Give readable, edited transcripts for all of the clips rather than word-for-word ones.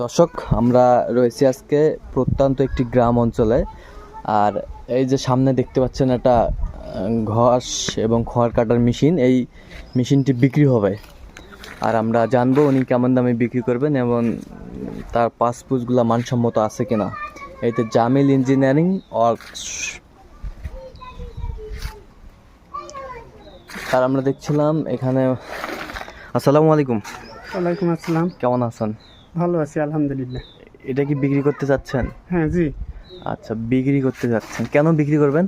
দর্শক, আমরা রয়েছি আজকে প্রত্যন্ত একটি গ্রাম অঞ্চলে। আর এই যে সামনে দেখতে পাচ্ছেন একটা ঘাস এবং খড় কাটার মেশিন। এই মেশিনটি বিক্রি হবে, আর আমরা জানবো উনি কেমন দামে বিক্রি করবেন এবং তার পাসপোর্টগুলো মানসম্মত আছে কিনা। এইতে জামিল ইঞ্জিনিয়ারিং ওয়ার্কস। আর আমরা দেখছিলাম এখানে। আসসালামু আলাইকুম। ওয়ালাইকুম আসসালাম। কেমন আছেন? ভালো আছি আলহামদুলিল্লাহ। এটা কি বিক্রি করতে চাচ্ছেন? হ্যাঁ জি। আচ্ছা, বিক্রি করতে যাচ্ছেন, কেন বিক্রি করবেন?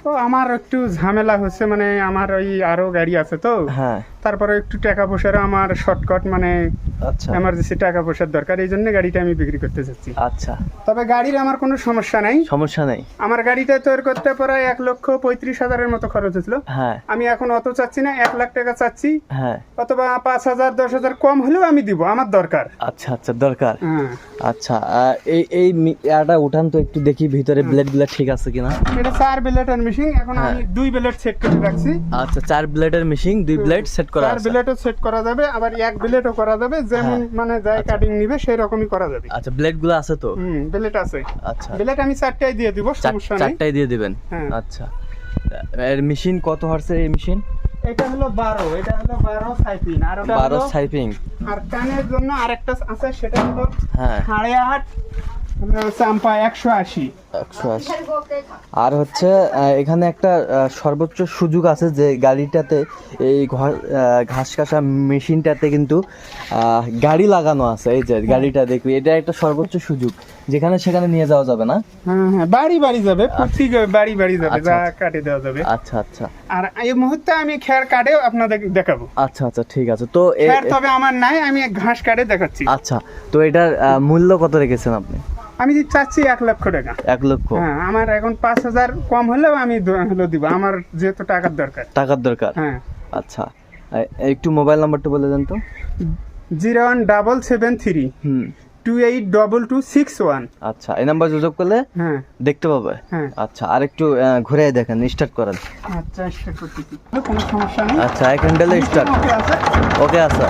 তো আমার একটু ঝামেলা হচ্ছে, মানে আমার ওই আরো গাড়ি আছে তো, হ্যাঁ। তারপরে একটু টাকা পয়সার আমার শর্টকাট, মানে আচ্ছা এমার্জেন্সি টাকা পয়সার দরকার, এই জন্য গাড়িটা আমি বিক্রি করতে চাচ্ছি। আচ্ছা, তবে গাড়ির আমার কোনো সমস্যা নাই। সমস্যা নেই। আমার গাড়িটা তৈরি করতে প্রায় 1,35,000-এর মতো খরচ হয়েছিল। হ্যাঁ আমি এখন অত চাচ্ছি না, 1 লাখ টাকা চাচ্ছি, হ্যাঁ। অথবা 5,000 10,000 কম হলেও আমি দিব, আমার দরকার। আচ্ছা আচ্ছা, দরকার। হ্যাঁ, আচ্ছা, এই এটা উঠান তো একটু দেখি ভিতরে ব্লেডগুলো ঠিক আছে কিনা। এটা 4 ব্লেডের মেশিন, এখন হ্যাঁ। আমি 2 ব্লেড সেট করে রাখছি। আচ্ছা, 4 ব্লেডের মেশিন, 2 ব্লেড সেট করা 4 আছে। ব্লেডও সেট করা যাবে, আবার 1 ব্লেডও করা যাবে, যেমন হ্যাঁ। মানে যাই আচ্ছা। কাটিং নিবে সেই রকমই করা যাবে। আচ্ছা, ব্লেডগুলো আছে তো? ব্লেড আছে। আচ্ছা, ব্লেড আমি 4টাই দিয়ে দিব, সমস্যা নেই। 4টাই দিয়ে দিবেন। হ্যাঁ। আচ্ছা, এর মেশিন কত হর্সের এই মেশিন? এটা হলো 12, এটা হলো 12 সাইপিং, আর ওটা 12 হলো সাইপিং। আর কানের জন্য আরেকটা আছে, সেটা হলো হ্যাঁ, 8.5 চাম্পা 180। 180। আর হচ্ছে এখানে একটা সর্বোচ্চ সুযোগ আছে যে গাড়িটাতে এই ঘাস কাটা মেশিনটাতে কিন্তু গাড়ি লাগানো আছে। এই যে গাড়িটা দেখবি, এটা একটা সর্বোচ্চ সুযোগ, যেখানে সেখানে নিয়ে যাওয়া যাবে না। হ্যাঁ হ্যাঁ, বাড়ি বাড়ি যাবে, প্রত্যেক বাড়ি বাড়ি যাবে, আচ্ছা, যা আচ্ছা। কাটে দেওয়া যাবে। আচ্ছা আচ্ছা আর এই মুহূর্তে আমি খেয়ার কাটেও আপনাদের দেখাবো। আচ্ছা আচ্ছা, ঠিক আছে। তো খেয়ার তবে আমার নাই, আমি ঘাস কাটে দেখাচ্ছি। আচ্ছা, তো এটার মূল্য কত রেখেছেন আপনি? আমি চাচ্ছি 1 লক্ষ টাকা। 1 লক্ষ? হ্যাঁ, আমার এখন 5,000 কম হলেও আমি হলো দিব, আমার যেহেতু টাকার দরকার। টাকার দরকার? হ্যাঁ। আচ্ছা, একটু মোবাইল নাম্বারটা বলে দেন তো। 01773 হুম। 282261। আচ্ছা, এই নাম্বার যোগাযোগ করলে হ্যাঁ দেখতে পাবে। হ্যাঁ। আচ্ছা, আর একটু ঘুরে দেখেন, স্টার্ট করেন। আচ্ছা, স্টার্ট করতেছি, কোনো সমস্যা নেই। আচ্ছা, এক হ্যান্ডেলে স্টার্ট। ওকে আছে। ওকে আছে।